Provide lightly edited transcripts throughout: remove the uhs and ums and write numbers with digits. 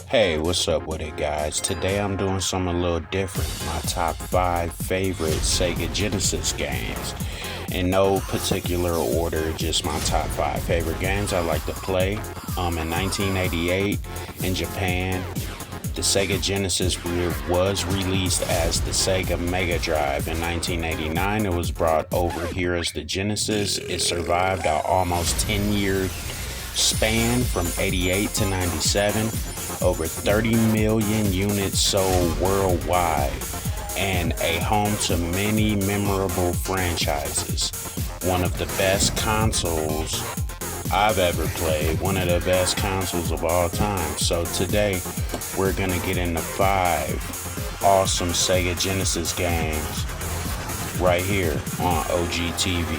Hey, what's up with it, guys? Today I'm doing something a little different. My top 5 favorite Sega Genesis games. In no particular order, just my top 5 favorite games I like to play. In 1988 in Japan, the Sega Genesis was released as the Sega Mega Drive. In 1989, it was brought over here as the Genesis. It survived an almost 10-year span from 88 to 97. Over 30 million units sold worldwide, and a home to many memorable franchises. One of the best consoles I've ever played, one of the best consoles of all time. So today, we're gonna get into 5 awesome Sega Genesis games right here on OGTv.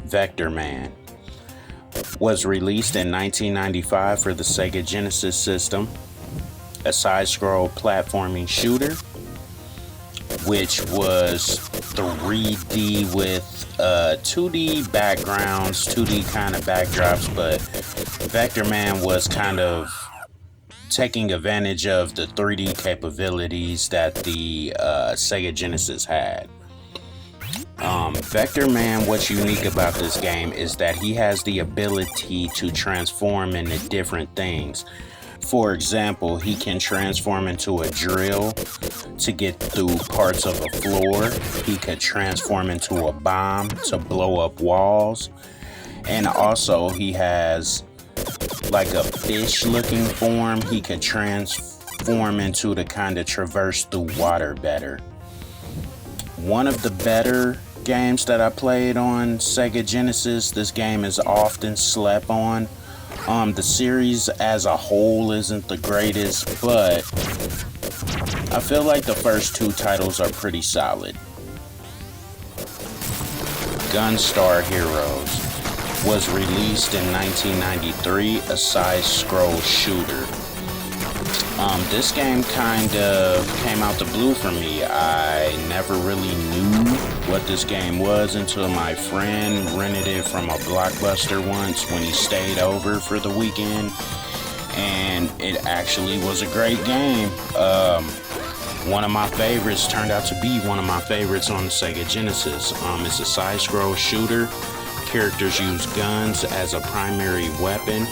Vectorman was released in 1995 for the Sega Genesis system, a side-scroll platforming shooter, which was 3D with 2D backgrounds, 2D kind of backdrops, but Vectorman was kind of taking advantage of the 3D capabilities that the Sega Genesis had. Vectorman, what's unique about this game is that he has the ability to transform into different things. For example, he can transform into a drill to get through parts of a floor. He could transform into a bomb to blow up walls. And also he has like a fish looking form he could transform into to kind of traverse through water better. One of the better games that I played on Sega Genesis, this game is often slept on. The series as a whole isn't the greatest, but I feel like the first 2 titles are pretty solid. Gunstarheroes was released in 1993, a side-scroll shooter. This game kind of came out the blue for me. I never really knew what this game was until my friend rented it from a Blockbuster once when he stayed over for the weekend, and it actually was a great game. One of my favorites turned out to be one of my favorites on the Sega Genesis. It's a side-scroll shooter. Characters use guns as a primary weapon.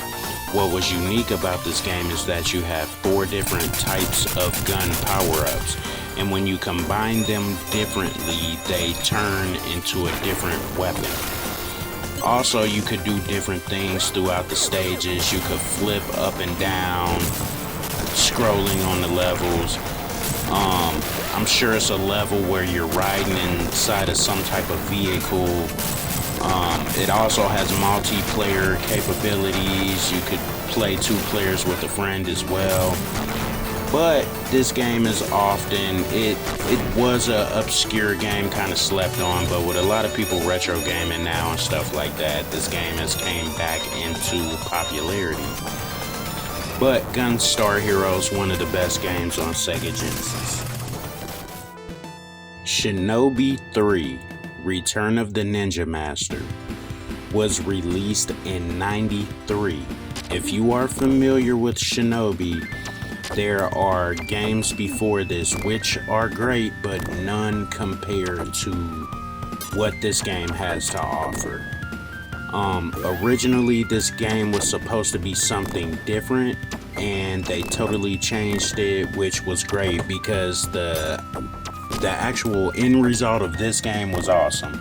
What was unique about this game is that you have 4 different types of gun power-ups, and when you combine them differently, they turn into a different weapon. Also, you could do different things throughout the stages. You could flip up and down, scrolling on the levels. I'm sure it's a level where you're riding inside of some type of vehicle. It also has multiplayer capabilities. You could play 2 players with a friend as well. But this game is often, it was a obscure game, kind of slept on, but with a lot of people retro gaming now and stuff like that, this game has came back into popularity. But Gunstarheroes, one of the best games on Sega Genesis. Shinobi 3, Return of the Ninja Master, was released in 93. If you are familiar with Shinobi, there are games before this which are great, but none compared to what this game has to offer. Originally this game was supposed to be something different, and they totally changed it, which was great because the actual end result of this game was awesome.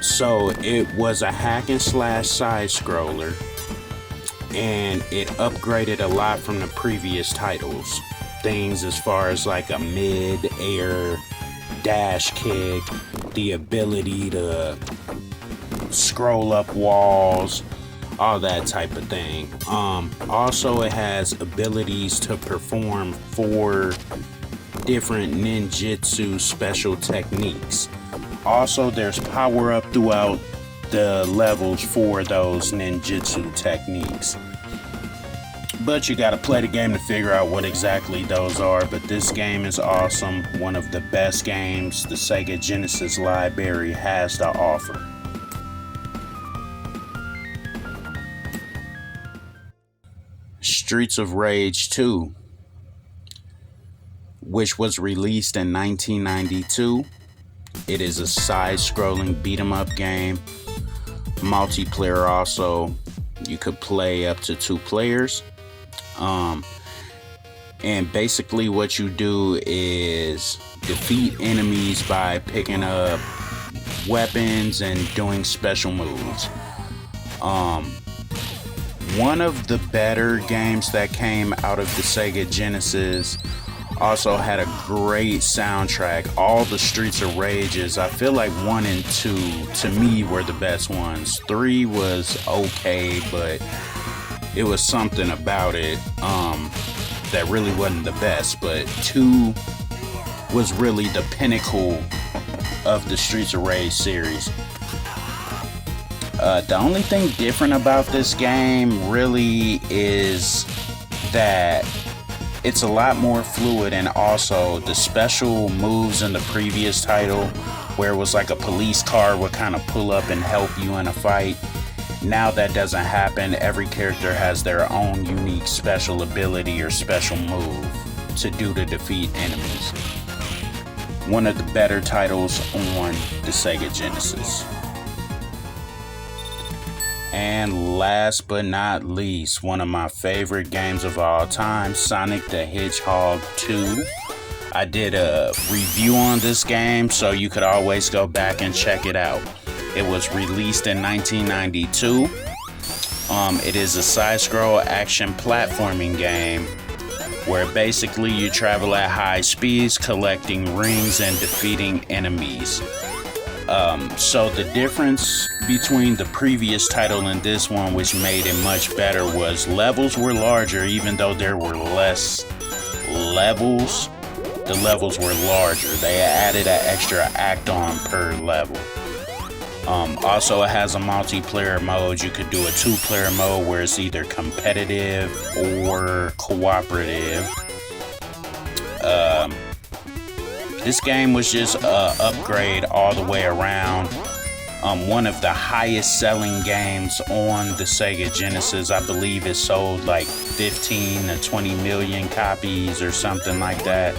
So it was a hack and slash side scroller, and it upgraded a lot from the previous titles. Things as far as like a mid-air dash kick, the ability to scroll up walls, all that type of thing. Also, it has abilities to perform 4 different ninjutsu special techniques. Also, there's power up throughout the levels for those ninjutsu techniques. But you gotta play the game to figure out what exactly those are. But this game is awesome. One of the best games the Sega Genesis library has to offer. Streets of Rage 2, which was released in 1992. It is a side-scrolling beat-em-up game. Multiplayer also. You could play up to 2 players. And basically what you do is defeat enemies by picking up weapons and doing special moves. One of the better games that came out of the Sega Genesis also had a great soundtrack. All the Streets of Rages, I feel like 1 and 2 to me were the best ones. 3 was okay, but it was something about it that really wasn't the best. But 2 was really the pinnacle of the Streets of Rage series. The only thing different about this game really is that it's a lot more fluid, and also the special moves in the previous title, where it was like a police car would kind of pull up and help you in a fight. Now that doesn't happen. Every character has their own unique special ability or special move to do to defeat enemies. One of the better titles on the Sega Genesis. And last but not least, one of my favorite games of all time, Sonic the Hedgehog 2. I did a review on this game, so you could always go back and check it out. It was released in 1992. It is a side-scroll action platforming game where basically you travel at high speeds, collecting rings and defeating enemies. So the difference between the previous title and this one, which made it much better, was levels were larger. Even though there were less levels, the levels were larger. They added an extra act on per level. Also, it has a multiplayer mode. You could do a 2-player mode where it's either competitive or cooperative. This game was just an upgrade all the way around. One of the highest selling games on the Sega Genesis. I believe it sold like 15 to 20 million copies or something like that.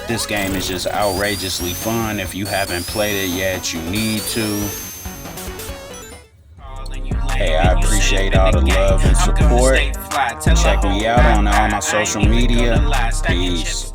This game is just outrageously fun. If you haven't played it yet, you need to. Hey, I appreciate all the love and support. Check me out on all my social media. Peace.